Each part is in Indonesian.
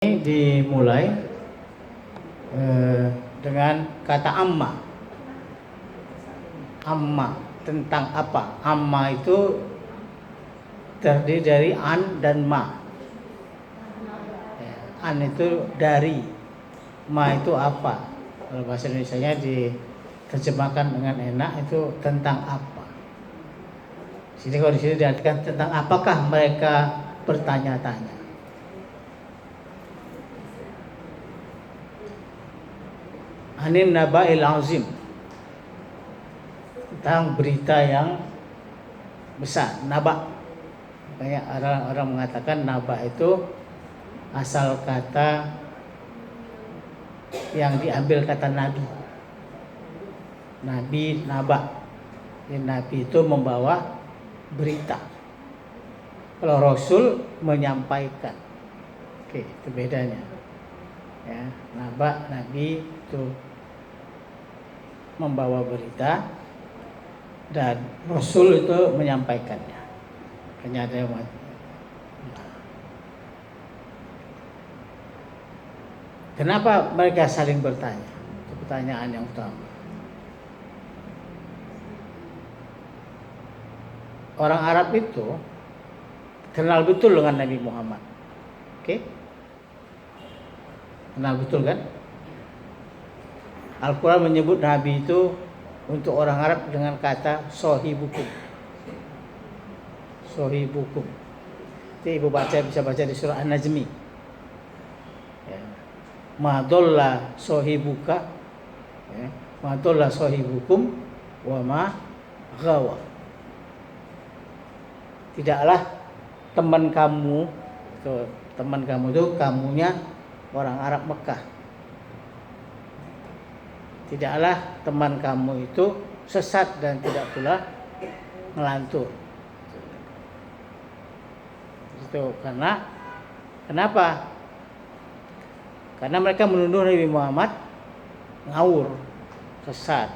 Ini dimulai dengan kata amma. Amma tentang apa? Amma itu terdiri dari an dan ma. An itu dari, ma itu apa? Kalau bahasa Indonesianya diterjemahkan dengan enak itu tentang apa. Kalau di sini diartikan tentang apakah mereka bertanya-tanya. Anin naba'il azim, tentang berita yang besar. Naba, makanya orang mengatakan naba itu asal kata yang diambil kata nabi. Nabi, naba. Nabi itu membawa berita. Kalau rasul menyampaikan. Oke, itu bedanya. Ya, naba, nabi itu membawa berita dan rasul itu menyampaikannya. Kenyataan. Kenapa mereka saling bertanya? Itu pertanyaan yang utama. Orang Arab itu kenal betul dengan Nabi Muhammad. Oke? Kenal betul kan? Al-Quran menyebut Nabi itu untuk orang Arab dengan kata sohibukum. Sohibukum. Itu ibu bisa baca di surah An-Najmi. Ya. Ma dolla sohibuka, ya. Ma dolla sohibukum wa ma ghawa. Tidaklah teman kamu itu kamunya orang Arab Mekah. Tidaklah teman kamu itu sesat dan tidak pula ngelantur. Itu kenapa? Karena mereka menuduh Nabi Muhammad ngawur, sesat.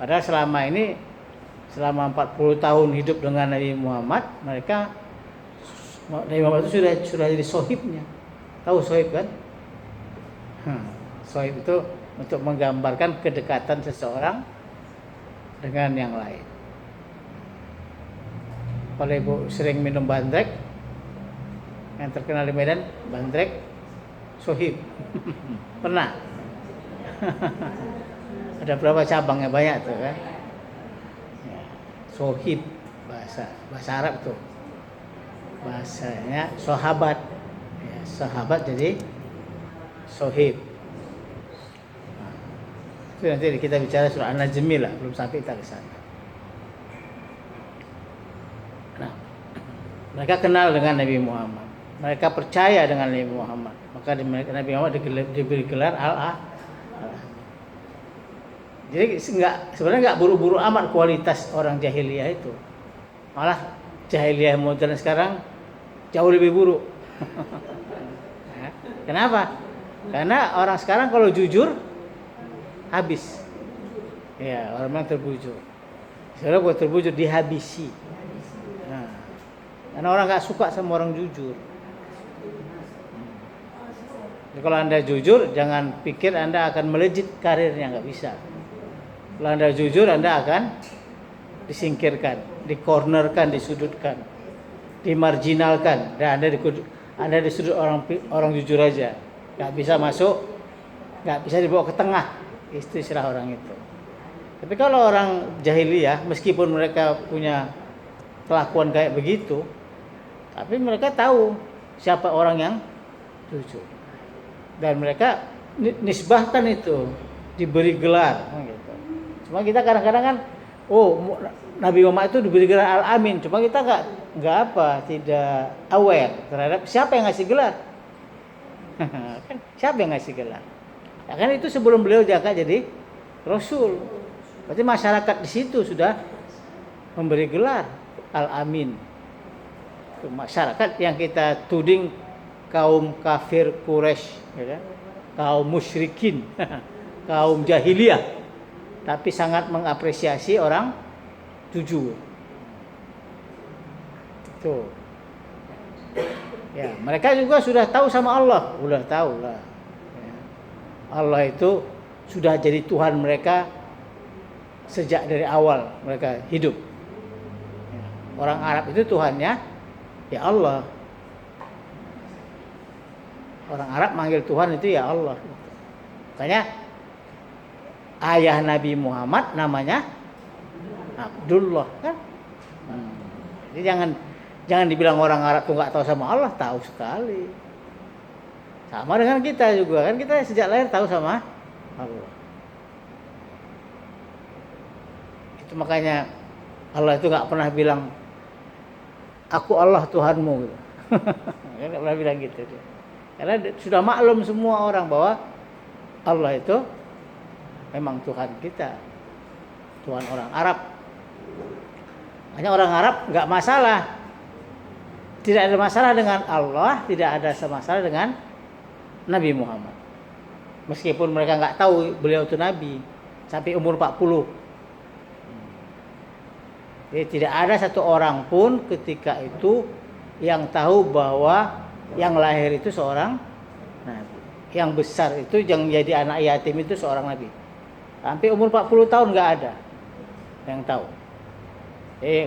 Padahal selama 40 tahun hidup dengan Nabi Muhammad, Nabi Muhammad itu sudah jadi sohibnya. Tahu sohib kan? Sohib itu untuk menggambarkan kedekatan seseorang dengan yang lain. Kalau ibu sering minum bandrek, yang terkenal di Medan, bandrek sohib. Pernah? Ada berapa cabangnya? Banyak tuh kan? Sohib, bahasa Arab tuh. Bahasanya sahabat. Ya, sahabat jadi sohib. Itu nanti kita bicara surah An-Najmi lah, belum sampai kita ke sana. Nah, mereka kenal dengan Nabi Muhammad. Mereka percaya dengan Nabi Muhammad. Maka Nabi Muhammad diberi gelar Al-Ah. Jadi sebenarnya nggak buru-buru amat kualitas orang jahiliyah itu. Malah jahiliyah modern sekarang jauh lebih buruk. Kenapa? Karena orang sekarang kalau jujur habis. Ya, orang terbujur. Sekarang buat terbujur dihabisi. Nah, karena orang nggak suka sama orang jujur. Jadi kalau Anda jujur, jangan pikir Anda akan melejit karirnya, nggak bisa. Kalau Anda jujur, Anda akan disingkirkan, dikornerkan, disudutkan, dimarginalkan. Dan Anda di sudut orang jujur aja, nggak bisa masuk, nggak bisa dibawa ke tengah. Istilah orang itu. Tapi kalau orang jahiliyah, meskipun mereka punya kelakuan kayak begitu, tapi mereka tahu siapa orang yang jujur. Dan mereka nisbahkan itu, diberi gelar gitu. Cuma kita kadang-kadang kan, Nabi Muhammad itu diberi gelar Al-Amin. Cuma kita tidak aware terhadap siapa yang ngasih gelar. Kan siapa yang ngasih gelar? Ya kan itu sebelum beliau jadi Rasul. Berarti masyarakat di situ sudah memberi gelar Al-Amin. Itu masyarakat yang kita tuding kaum kafir Quraisy, ya kan? Kaum musyrikin, kaum jahiliyah, tapi sangat mengapresiasi orang jujur. Itu. Ya, mereka juga sudah tahu sama Allah, udah tahu lah. Ya. Allah itu sudah jadi Tuhan mereka sejak dari awal mereka hidup. Ya. Orang Arab itu Tuhannya ya Allah. Orang Arab manggil Tuhan itu ya Allah. Makanya ayah Nabi Muhammad namanya Abdullah kan. Jadi jangan dibilang orang Arab tuh nggak tahu sama Allah, tahu sekali. Sama dengan kita juga kan, kita sejak lahir tahu sama Allah. Itu makanya Allah itu nggak pernah bilang aku Allah Tuhanmu gitu. Nggak pernah bilang gitu dia. Karena sudah maklum semua orang bahwa Allah itu memang Tuhan kita, Tuhan orang Arab. Hanya orang Arab nggak masalah, tidak ada masalah dengan Allah, tidak ada masalah dengan Nabi Muhammad. Meskipun mereka nggak tahu beliau itu Nabi sampai umur 40. Jadi tidak ada satu orang pun ketika itu yang tahu bahwa yang lahir itu seorang nabi. Yang besar itu yang jadi anak yatim itu seorang nabi. Sampai umur 40 tahun nggak ada yang tahu.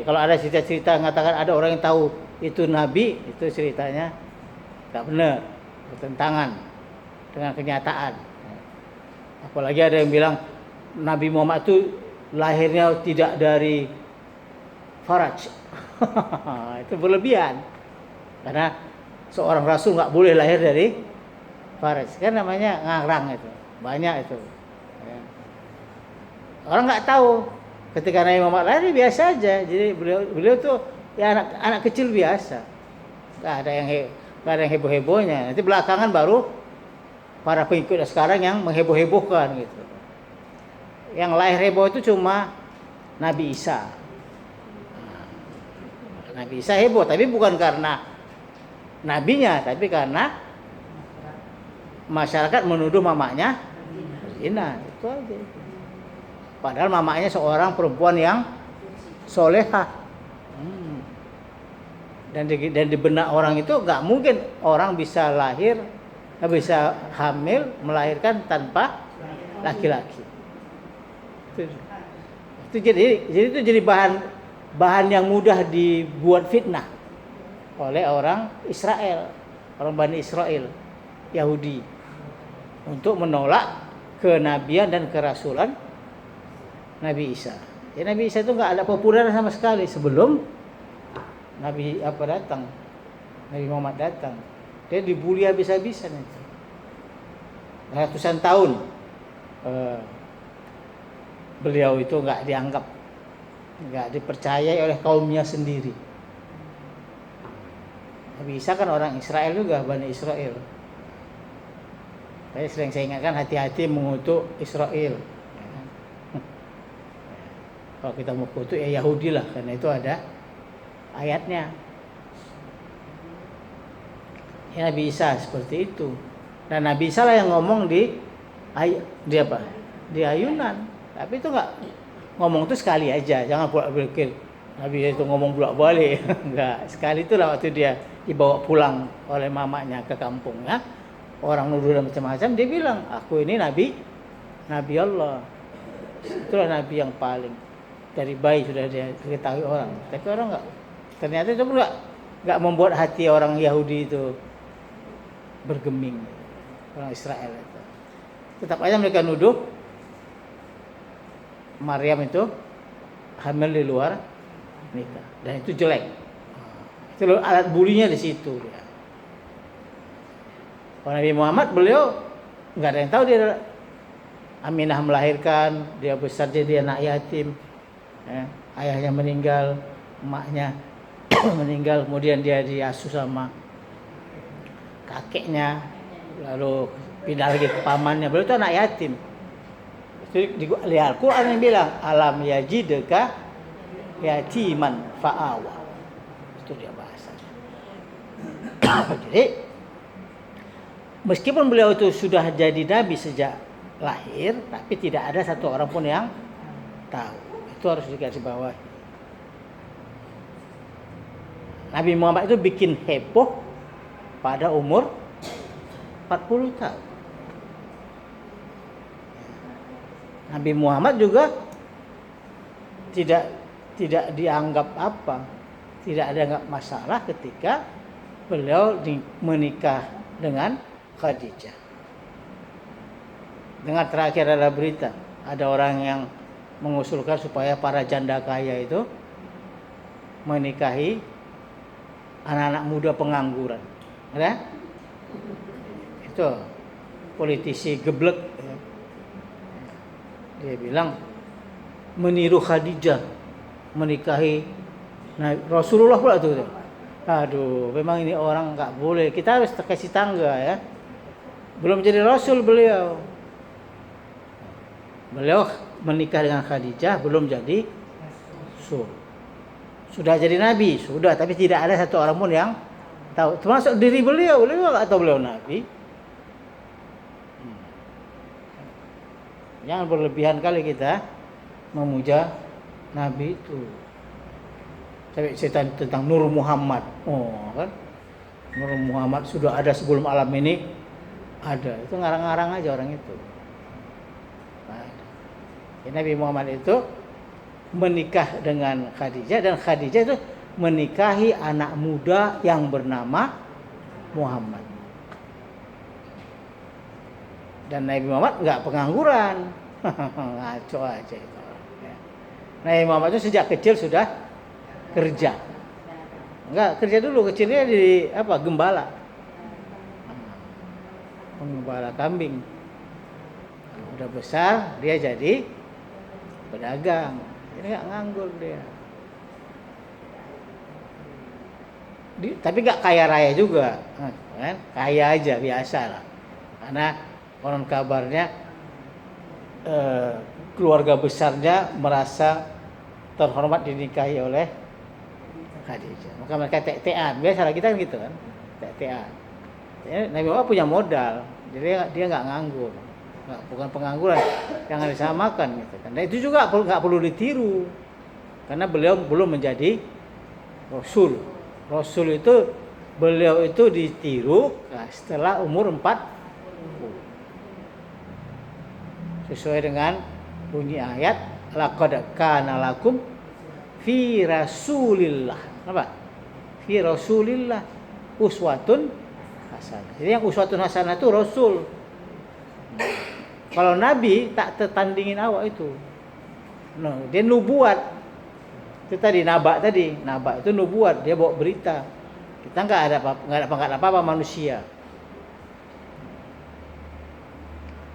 Kalau ada cerita-cerita mengatakan ada orang yang tahu itu nabi, itu ceritanya nggak benar, bertentangan dengan kenyataan. Apalagi ada yang bilang Nabi Muhammad itu lahirnya tidak dari faraj. Itu berlebihan. Karena seorang rasul nggak boleh lahir dari faraj, kan namanya ngarang itu, banyak itu. Ya. Orang nggak tahu ketika Nabi Muhammad lahir biasa aja, jadi beliau tuh ya anak kecil biasa, nggak ada yang heboh-hebohnya. Nanti belakangan baru para pengikut sekarang yang mengheboh-hebohkan gitu. Yang lahir heboh itu cuma Nabi Isa. Nabi Isa heboh, tapi bukan karena nabinya, tapi karena masyarakat menuduh mamanya zina, itu aja. Padahal mamanya seorang perempuan yang solehah. Dan di benak orang itu nggak mungkin orang bisa lahir, bisa hamil, melahirkan tanpa laki-laki. Itu jadi bahan yang mudah dibuat fitnah oleh orang Israel, orang Bani Israel, Yahudi, untuk menolak kenabian dan kerasulan Nabi Isa. Ya, Nabi Isa itu nggak ada populer sama sekali sebelum Nabi datang, Nabi Muhammad datang. Dia dibully habis-habisan itu. Ratusan tahun beliau itu nggak dianggap, nggak dipercayai oleh kaumnya sendiri. Nabi Isa kan orang Israel juga, Bani Israel. Saya ingatkan hati-hati mengutuk Israel. Kalau kita mau kutuk ya Yahudi lah, karena itu ada ayatnya. Ya, Nabi Isa seperti itu. Dan Nabi Isa lah yang ngomong di ayunan. Tapi itu nggak ngomong itu sekali aja, jangan bolak-balik. Nabi itu ngomong bolak-balik, enggak. Sekali itulah waktu dia dibawa pulang oleh mamanya ke kampungnya. Orang nuduh dan macam-macam, dia bilang, aku ini nabi Allah. Itulah nabi yang paling dari bayi sudah dia diketahui orang. Tapi orang enggak. Ternyata itu enggak membuat hati orang Yahudi itu bergeming, orang Israel itu. Tetap aja mereka nuduh Maryam itu hamil di luar nikah, dan itu jelek. Itu alat bulinya di situ ya. Kalau Nabi Muhammad beliau nggak ada yang tahu dia Aminah melahirkan, dia besar jadi anak yatim, ya. Ayahnya meninggal, emaknya meninggal, kemudian dia diasuh sama kakeknya, lalu pindah lagi ke pamannya. Beliau itu anak yatim. Di Al-Quran yang bilang alam yajidka yatiman fa'awa. Itu dia bahasanya. Jadi meskipun beliau itu sudah jadi nabi sejak lahir, tapi tidak ada satu orang pun yang tahu. Itu harus digarisbawahi. Nabi Muhammad itu bikin heboh pada umur 40 tahun. Nabi Muhammad juga tidak dianggap apa, tidak dianggap masalah ketika beliau menikah dengan Khadijah. Dengar terakhir ada berita, ada orang yang mengusulkan supaya para janda kaya itu menikahi anak-anak muda pengangguran. Ada? Itu politisi geblek. Dia bilang meniru Khadijah menikahi Rasulullah pula tuh. Aduh, memang ini orang nggak boleh. Kita harus kasih tangga ya. Belum jadi Rasul beliau. Beliau menikah dengan Khadijah belum jadi Rasul. Sudah jadi Nabi, sudah. Tapi tidak ada satu orang pun yang tahu. Termasuk diri beliau nggak tahu beliau Nabi. Jangan berlebihan kali kita memuja Nabi itu. Sampai cerita tentang Nur Muhammad. Oh kan, Nur Muhammad sudah ada sebelum alam ini ada. Itu ngarang-ngarang aja orang itu. Nah, Nabi Muhammad itu menikah dengan Khadijah dan Khadijah itu menikahi anak muda yang bernama Muhammad. Dan Nabi Muhammad nggak pengangguran. Ngaco aja itu. Nabi Muhammad itu sejak kecil sudah kerja. Enggak, kerja dulu kecilnya di gembala. Penggembala kambing. Udah besar dia jadi pedagang. Jadi nggak nganggur dia. Tapi nggak kaya raya juga, kan? Kaya aja biasa lah. Karena konon kabarnya keluarga besarnya merasa terhormat dinikahi oleh Khadijah. Maka mereka tek-tekan. Biasalah kita kan gitu kan, tek-tekan. Nabi Muhammad punya modal, jadi dia nggak nganggur, bukan pengangguran, jangan disamakan gitu kan. Dan itu juga nggak perlu ditiru, karena beliau belum menjadi Rasul. Rasul itu beliau itu ditiru setelah umur 40. Sesuai dengan bunyi ayat laqad kana lakum fi rasulillah. Apa? Fi rasulillah uswatun hasanah. Jadi yang uswatun hasanah itu Rasul. Kalau Nabi tak tertandingin awak itu. No, dia nubuat. Itu tadi naba itu nubuat, dia bawa berita. Kita enggak ada pangkat apa-apa manusia.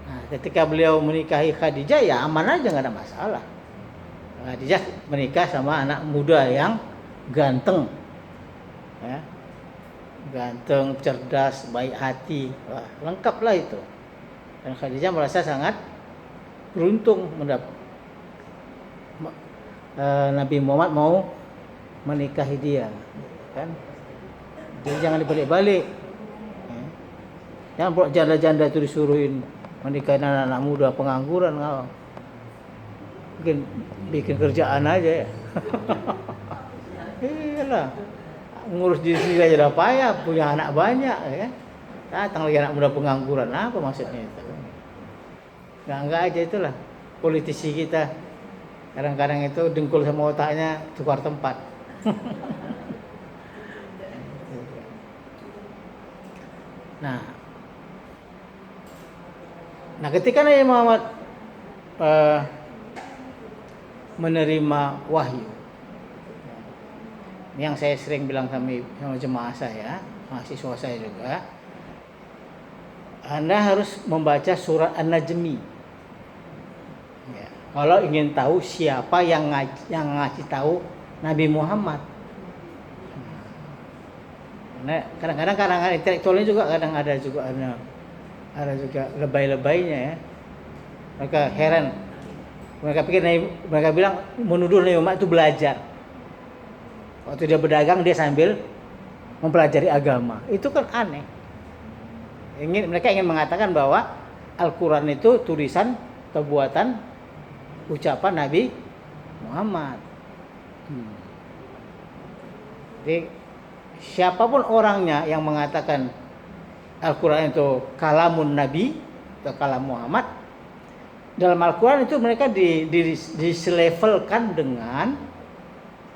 Nah, ketika beliau menikahi Khadijah ya aman aja, enggak ada masalah. Khadijah menikah sama anak muda yang ganteng. Ya. Ganteng, cerdas, baik hati. Wah, lengkap lah itu. Dan Khadijah merasa sangat beruntung mendapat Nabi Muhammad mau menikahi dia, kan? Jadi jangan dibalik-balik. Jangan buat janda-janda itu disuruhin menikahi anak-anak muda pengangguran, bikin kerjaan aja ya. Iyalah, ngurus diri sendiri aja udah payah, punya anak banyak, ya. Datang lagi anak muda pengangguran, apa maksudnya itu? Enggak aja itulah politisi kita. Kadang-kadang itu dengkul sama otaknya tukar tempat. Nah, ketika Nabi Muhammad menerima wahyu, yang saya sering bilang sama jemaah saya, mahasiswa saya juga, Anda harus membaca surat An-Najmi. Ya, kalau ingin tahu siapa yang ngasih tahu Nabi Muhammad. Nah, kadang-kadang intelektualnya juga ada juga lebay-lebaynya ya. Mereka heran. Mereka bilang menuduh Nabi Muhammad itu belajar. Waktu dia berdagang dia sambil mempelajari agama. Itu kan aneh. Mereka ingin mengatakan bahwa Al-Quran itu tulisan atau buatan ucapan Nabi Muhammad. Jadi siapapun orangnya yang mengatakan Al-Quran itu kalamun Nabi atau kalam Muhammad, dalam Al-Quran itu mereka diselevelkan dengan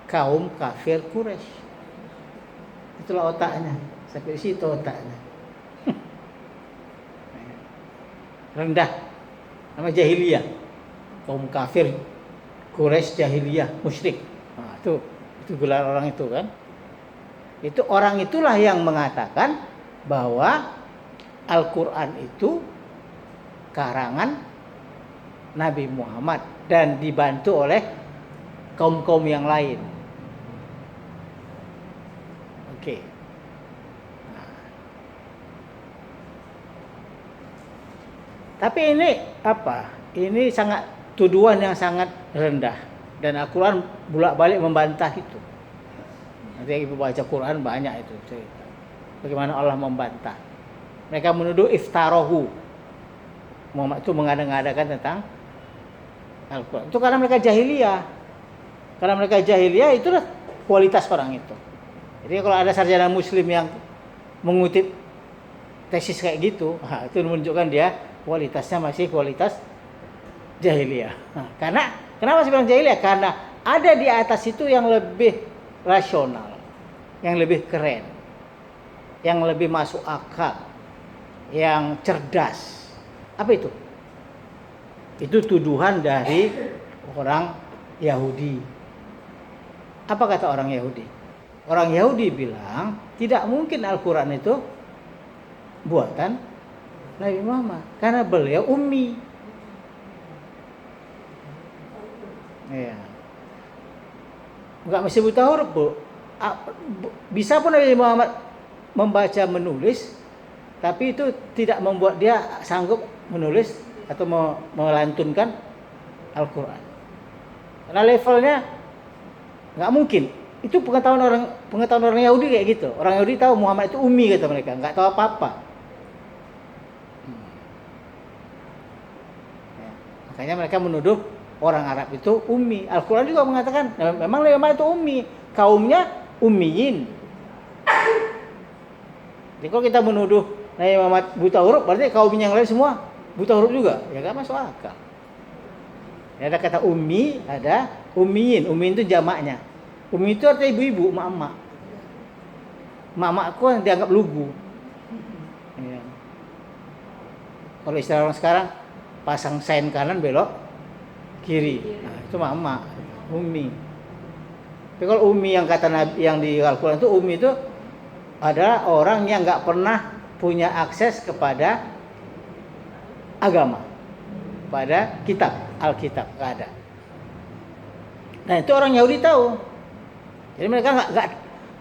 kaum kafir Quraisy. Itulah otaknya, sampai situ otaknya. Rendah, nama jahiliyah, kaum kafir Quraisy jahiliyah, musyrik. Nah, itu gelar orang itu kan. Itu orang itulah yang mengatakan bahwa Al-Quran itu karangan Nabi Muhammad dan dibantu oleh kaum-kaum yang lain. Oke. Nah. Tapi ini apa? Ini sangat tuduhan yang sangat rendah dan Al-Quran bolak-balik membantah itu. Nanti ibu baca Quran banyak itu cerita. Bagaimana Allah membantah. Mereka menuduh iftarohu. Muhammad itu mengada-ngadakan tentang Al-Quran. Itu karena mereka jahiliyah. Karena mereka jahiliyah, itulah kualitas orang itu. Jadi kalau ada sarjana muslim yang mengutip tesis kayak gitu, itu menunjukkan dia kualitasnya masih kualitas jahiliyah. Nah, karena kenapa saya bilang jahiliyah? Karena ada di atas itu yang lebih rasional, yang lebih keren, yang lebih masuk akal, yang cerdas. Apa itu? Itu tuduhan dari orang Yahudi. Apa kata orang Yahudi? Orang Yahudi bilang tidak mungkin Al-Quran itu buatan Nabi Muhammad karena beliau ummi. Ya. Enggak mesti buta huruf, Bu. Bisa pun Nabi Muhammad membaca menulis, tapi itu tidak membuat dia sanggup menulis atau melantunkan Al-Quran. Karena levelnya nggak mungkin. Itu pengetahuan orang Yahudi kayak gitu. Orang Yahudi tahu Muhammad itu ummi kata mereka, nggak tahu apa-apa. Ya, makanya mereka menuduh orang Arab itu ummi. Al-Quran juga mengatakan memang Muhammad itu ummi, kaumnya ummiyin. Jadi kalau kita menuduh Nabi Muhammad buta huruf, berarti kaum yang lain semua buta huruf juga. Ya nggak masuk akal. Ya, ada kata ummi, ada ummiyin. Ummiyin itu jamaknya. Ummi itu artinya ibu-ibu, emak-emak. Emak-emakku yang dianggap lugu. Ya. Kalau istilah orang sekarang, pasang sein kanan belok kiri. Nah, itu emak-emak, ummi. Tapi kalau ummi yang kata Nabi yang di Al-Quran itu ummi itu adalah orang yang nggak pernah punya akses kepada agama, pada kitab, Alkitab, nggak ada. Nah itu orang Yahudi tahu. Jadi mereka nggak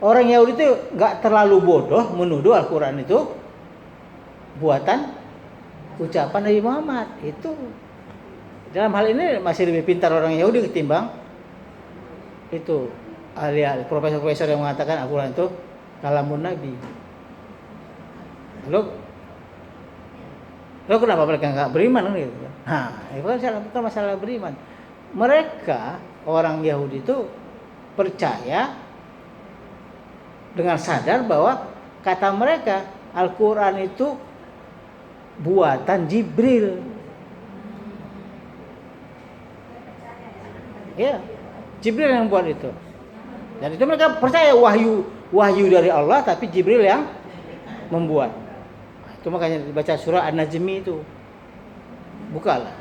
orang Yahudi itu nggak terlalu bodoh menuduh Al-Quran itu buatan ucapan Nabi Muhammad. Itu dalam hal ini masih lebih pintar orang Yahudi ketimbang itu ahli profesor-profesor yang mengatakan Al-Quran itu kalamun Nabi. Lalu kenapa mereka nggak beriman kan gitu? Nah, itu bukan masalah beriman. Mereka orang Yahudi itu percaya dengan sadar bahwa kata mereka Al-Quran itu buatan Jibril. Ya, Jibril yang buat itu. Dan itu mereka percaya wahyu dari Allah, tapi Jibril yang membuat. Itu makanya dibaca surah An-Najmi itu. Bukalah.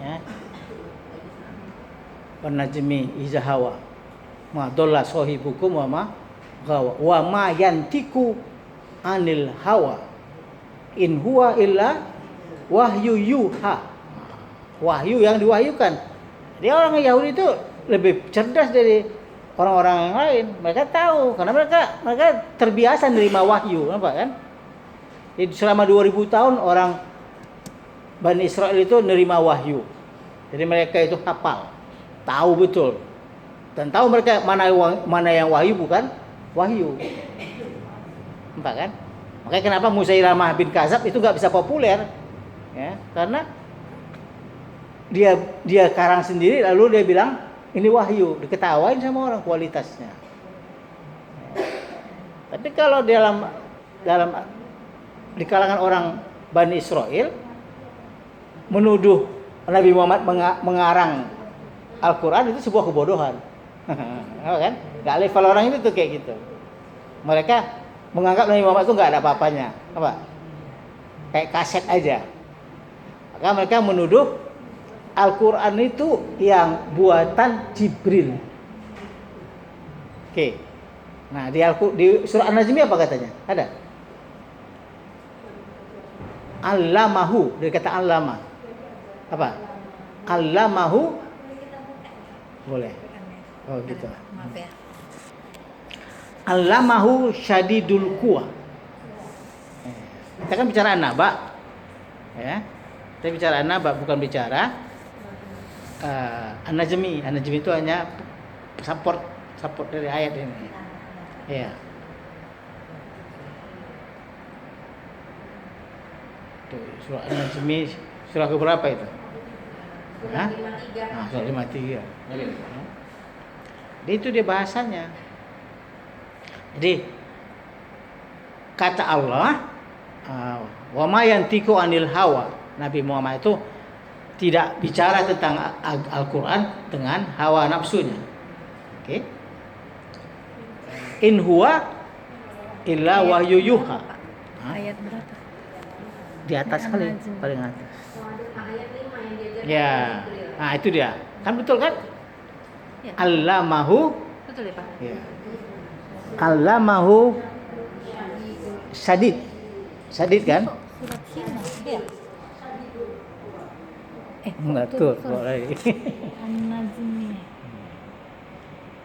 Ya. An-Najmi iza hawa. Ma dhalla sahibukum wa ma ghawa. Wa ma yantiku anil hawa. In huwa illa wahyu yuha. Wahyu yang diwahyukan. Dia orang Yahudi itu lebih cerdas dari orang-orang yang lain. Mereka tahu karena mereka terbiasa menerima wahyu, apa kan? Jadi selama 2000 tahun orang Bani Israel itu menerima wahyu. Jadi mereka itu hafal, tahu betul. Dan tahu mereka mana yang wahyu bukan wahyu. Nampak kan? Makanya kenapa Musailamah bin Kadzab itu enggak bisa populer? Ya, karena dia karang sendiri lalu dia bilang ini wahyu, diketawain sama orang kualitasnya. Tapi kalau dalam dalam di kalangan orang Bani Israel menuduh Nabi Muhammad mengarang Al-Quran itu sebuah kebodohan. Kan? Gak level orang itu tuh kayak gitu. Mereka menganggap Nabi Muhammad itu gak ada apa-apanya. Apa? Kayak kaset aja. Maka mereka menuduh Al-Quran itu yang buatan Jibril. Oke. Nah di surah An-Najm apa katanya? Ada? Allamahu, dari kata allama. Apa? Allamahu. Boleh. Oh gitu. Maaf ya. Allamahu syadidul quwa. Kita kan bicara an-naba. Ya. Kita bicara an-naba, bukan bicara an-najmi. An-najmi itu hanya support dari ayat ini. Ya. Tuh, surah An-Najmi surah keberapa itu? Hah? Nah, surah 53. Jadi itu dia bahasanya. Jadi kata Allah, wa ma yantiqu anil hawa. Nabi Muhammad itu tidak bicara tentang Al-Quran dengan hawa nafsunya. Oke. In huwa illa wahyu yuha. Ayat berapa? Di atas kali, paling atas. Ya, nah itu dia. Kan betul kan? Ya. Allamahu. Betul ya Pak? Ya. Allamahu sadid. Sadid kan? Surat Hina. Ya. Enggak tuh, kok lagi. An-Najmi.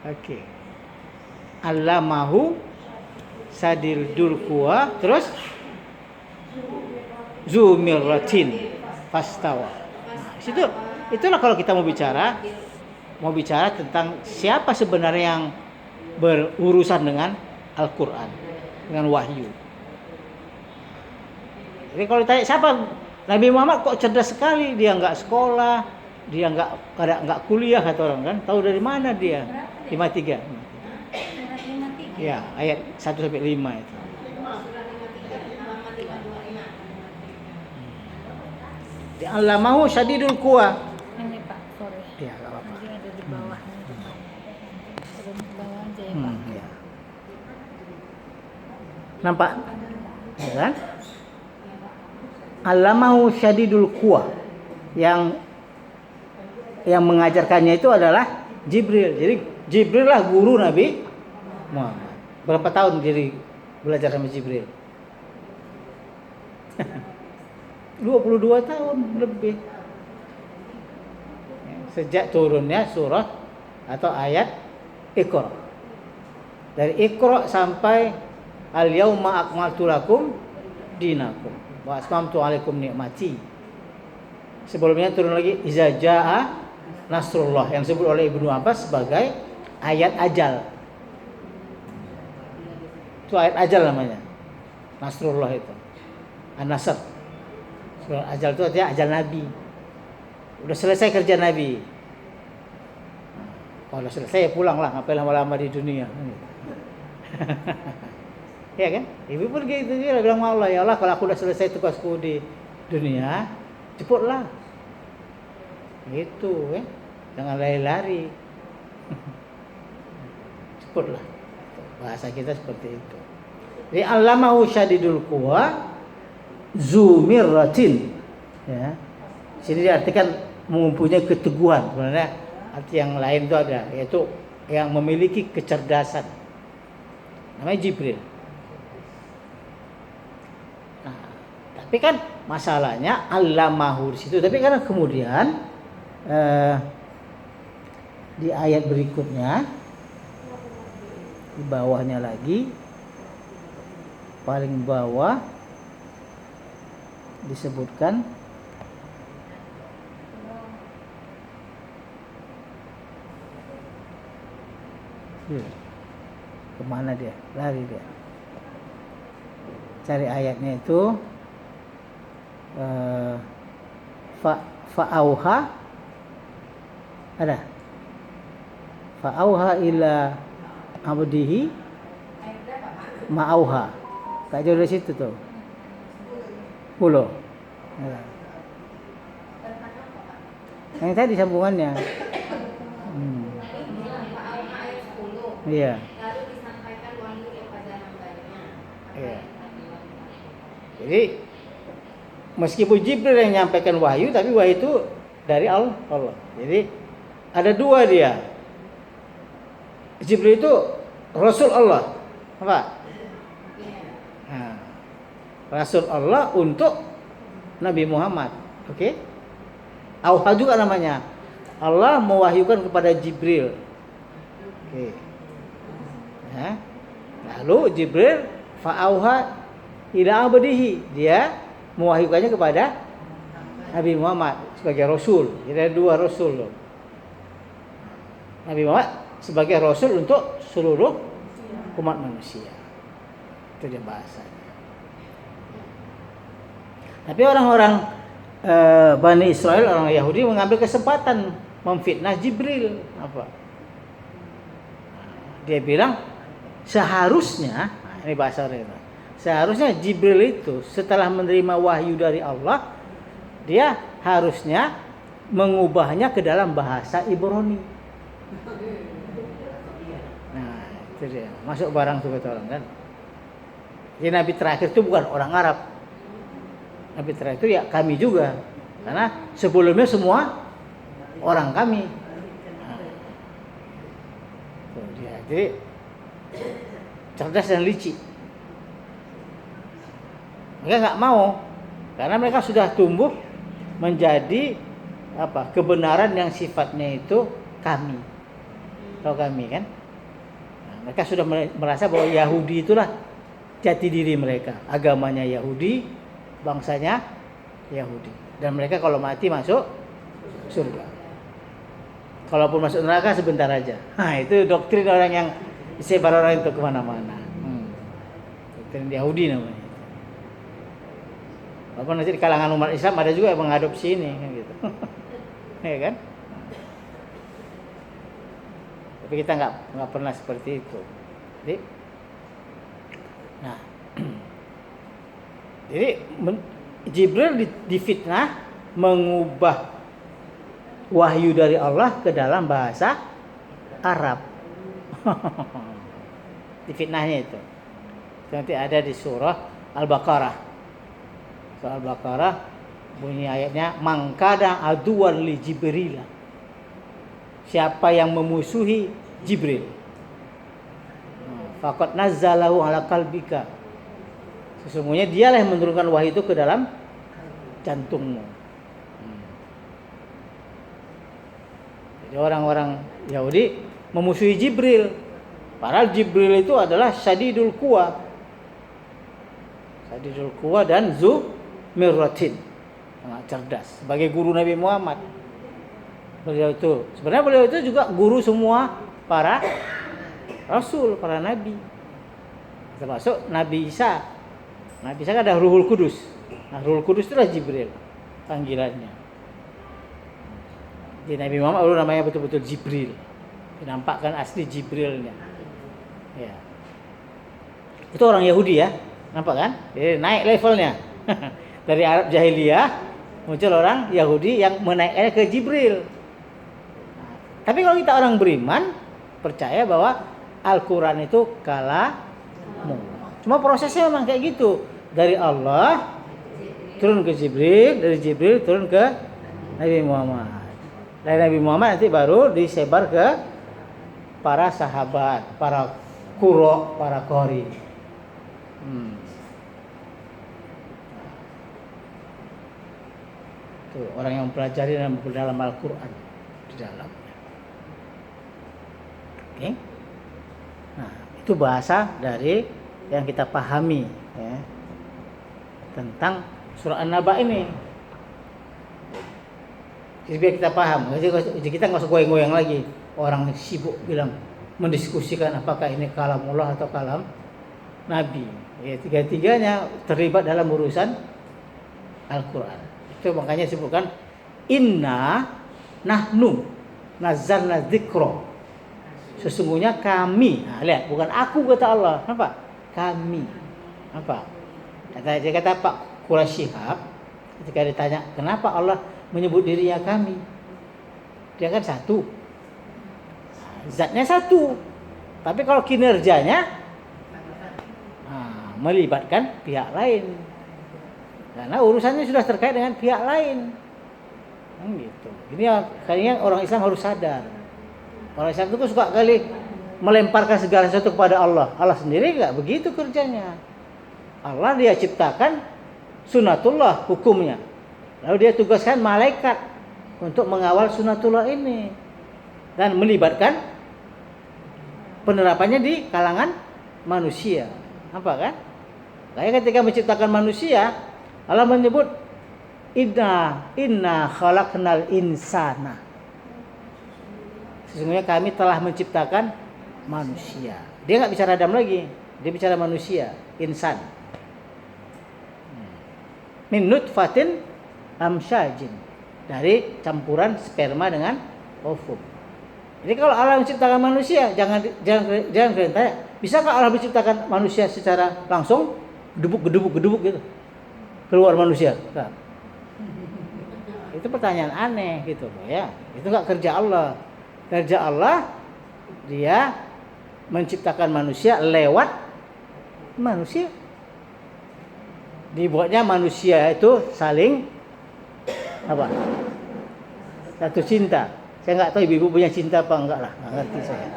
Oke. Allamahu sadidul quwa, terus Zumiratin fastawa. Nah, situ itulah kalau kita mau bicara tentang siapa sebenarnya yang berurusan dengan Al-Quran, dengan wahyu. Jadi kalau ditanya siapa Nabi Muhammad kok cerdas sekali, dia nggak sekolah, dia nggak kuliah kata orang kan, tahu dari mana dia? 53. Ya, ayat 1 sampai 5 itu. Di Allamahu syadidul quwa. Ini Pak, sorry. Ya, enggak apa-apa. Ini ada di bawahnya itu Pak. Turun ke bawah aja ya Pak. Ya. Nampak? Ya kan? Allamahu syadidul quwa. Yang mengajarkannya itu adalah Jibril. Jadi Jibril lah guru Nabi Muhammad. Berapa tahun jadi belajar sama Jibril? 22 tahun lebih. Sejak turunnya surah atau ayat Iqra. Dari Iqra sampai al-yauma akmaltu lakum dinakum wa atmamtu alaikum ni'mati. Sebelumnya turun lagi iza jaa nasrullah yang disebut oleh Ibnu Abbas sebagai ayat ajal. Itu ayat ajal namanya. Nasrullah itu. An-Nasr. Surah ajal itu artinya ajal Nabi. Udah selesai kerja Nabi. Kalau selesai ya pulang lah, ngapain lama-lama di dunia. Ya kan? Ibu pergi itu dia bilang sama Allah, ya Allah kalau aku udah selesai tugasku di dunia, cepatlah. Gitu, jangan lari-lari. Cepatlah. Bahasa kita seperti itu. Jadi allamahu syadidul quwa Zumiratin, ya. Sini diartikan mempunyai keteguhan. Sebenarnya arti yang lain itu ada, yaitu yang memiliki kecerdasan. Namanya Jibril. Nah, tapi kan masalahnya allamahu di situ. Tapi karena kemudian di ayat berikutnya di bawahnya lagi, paling bawah disebutkan kemana dia? Lari dia. Cari ayatnya itu fa'auha ada fa'auha ila abdihi ma'auha. Gak jauh dari situ tuh. 10. Ya. Yang tadi sambungannya. Iya. Lalu disampaikan wahyu kepada hambanya. Iya. Jadi meskipun Jibril yang menyampaikan wahyu, tapi wahyu itu dari Allah. Jadi ada dua dia. Jibril itu Rasul Allah, apa? Nah, Rasul Allah untuk Nabi Muhammad, oke? Auha juga namanya. Allah mewahyukan kepada Jibril. Oke. Nah, lalu Jibril fa'auha ila abdihi, dia mewahyukannya kepada Nabi Muhammad sebagai Rasul. Jadi ada dua Rasul loh. Nabi Muhammad sebagai Rasul untuk seluruh umat manusia. Itu dia bahasanya. Tapi orang-orang Bani Israel, orang Yahudi mengambil kesempatan memfitnah Jibril. Apa? Dia bilang seharusnya, ini bahasa mereka, seharusnya Jibril itu setelah menerima wahyu dari Allah, dia harusnya mengubahnya ke dalam bahasa Ibrani. Nah, itu dia. Masuk barang tuh kata orang kan. Jadi Nabi terakhir itu bukan orang Arab. Nabi terakhir itu ya kami juga. Karena sebelumnya semua orang kami. Nah, itu dia. Jadi cerdas dan licik. Mereka nggak mau, karena mereka sudah tumbuh menjadi kebenaran yang sifatnya itu kami. Tahu kami kan? Nah, mereka sudah merasa bahwa Yahudi itulah jati diri mereka. Agamanya Yahudi, bangsanya Yahudi. Dan mereka kalau mati masuk surga. Kalaupun masuk neraka sebentar aja. Nah, itu doktrin orang yang disebar orang itu kemana-mana. Doktrin Yahudi namanya. Walaupun nanti di kalangan umat Islam ada juga yang mengadopsi ini, kan gitu. Ya kan? Tapi kita nggak pernah seperti itu. Jadi Jibril difitnah mengubah wahyu dari Allah ke dalam bahasa Arab. Difitnahnya itu. Nanti ada di surah Al-Baqarah. Surah Al-Baqarah bunyi ayatnya mangkada aduwan li Jibril. Siapa yang memusuhi Jibril, faqad nazzalahu ala qalbika. Sesungguhnya dialah yang menurunkan wahyu itu ke dalam jantungmu. Jadi orang-orang Yahudi memusuhi Jibril. Padahal Jibril itu adalah syadidul quwa. Syadidul quwa dan zu mirratin. Sangat cerdas. Sebagai guru Nabi Muhammad. Beliau itu juga guru semua para rasul, para nabi. Termasuk Nabi Isa. Nabi Isa kan ada Ruhul Kudus. Nah, Ruhul Kudus itulah Jibril panggilannya. Di Nabi Muhammad baru namanya betul-betul Jibril. Dinampakkan asli Jibrilnya. Ya. Itu orang Yahudi ya. Nampak kan? Jadi naik levelnya. Dari Arab jahiliyah muncul orang Yahudi yang menaikkannya ke Jibril. Tapi kalau kita orang beriman, percaya bahwa Al-Quran itu kalamullah. Cuma prosesnya memang kayak gitu. Dari Allah turun ke Jibril, dari Jibril turun ke Nabi Muhammad. Dari Nabi Muhammad nanti baru disebar ke para sahabat, para qurra, para qori. Tuh, orang yang mempelajari dan dalam Al-Quran di dalam. Okay. Nah, itu bahasa dari yang kita pahami ya, tentang surah An-Naba ini. Jadi biar kita paham, jadi kita nggak usah goyang-goyang lagi. Orang sibuk bilang mendiskusikan apakah ini kalamullah atau kalam Nabi. Ya, tiga-tiganya terlibat dalam urusan Al-Quran. Itu makanya disebutkan inna nahnu nazzalna dzikra. Sesungguhnya kami, nah, lihat, bukan aku kata Allah, kenapa? kami. Apa? Dia kata Pak Quraisy Shihab ketika ditanya kenapa Allah menyebut dirinya kami, dia kan satu, zatnya satu, tapi kalau kinerjanya melibatkan pihak lain, karena urusannya sudah terkait dengan pihak lain. Gitu. Ini yang kayaknya orang Islam harus sadar. Orang Islam itu suka kali melemparkan segala sesuatu kepada Allah. Allah sendiri nggak begitu kerjanya. Allah dia ciptakan sunatullah hukumnya. Lalu dia tugaskan malaikat untuk mengawal sunatullah ini dan melibatkan penerapannya di kalangan manusia. Apa kan? Kayak ketika menciptakan manusia, Allah menyebut inna khalaqnal insana. Sesungguhnya kami telah menciptakan manusia. Dia nggak bicara Adam lagi, dia bicara manusia, insan. Min nutfatin amsyajin, dari campuran sperma dengan ovum. Jadi kalau Allah menciptakan manusia, jangan kalian tanya, bisakah Allah menciptakan manusia secara langsung gedubuk gitu keluar manusia? Nah, itu pertanyaan aneh gitu loh ya. Itu nggak kerja Allah. Kerja Allah dia menciptakan manusia lewat manusia. Dibuatnya manusia itu saling apa? Satu cinta. Saya nggak tahu ibu-ibu punya cinta apa enggak lah, nggak ngerti saya.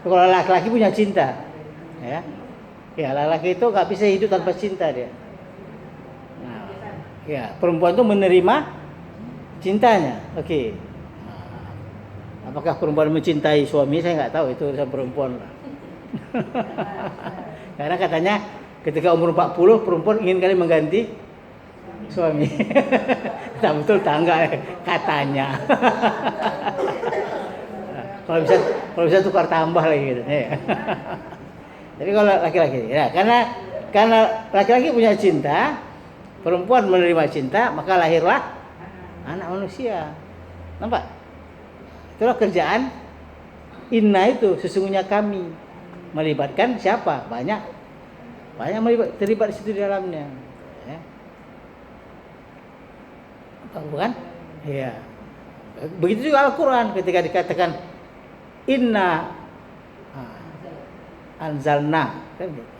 Kalau laki-laki punya cinta, ya laki-laki itu nggak bisa hidup tanpa cinta dia. Nah, ya perempuan itu menerima cintanya, oke. Nah, apakah perempuan mencintai suami? Saya nggak tahu, itu urusan perempuan lah. Karena katanya ketika umur 40 perempuan ingin kali mengganti suami. Tak betul tangga katanya. Kalau bisa tukar tambah lagi gitu. Jadi kalau laki-laki, ya karena laki-laki punya cinta, perempuan menerima cinta, maka lahirlah anak manusia. Nampak? Itulah kerjaan inna itu, sesungguhnya kami melibatkan siapa? Banyak terlibat di situ di dalamnya. Ya. Bukan? Iya. Begitu juga Al-Quran ketika dikatakan inna anzalna, kan gitu.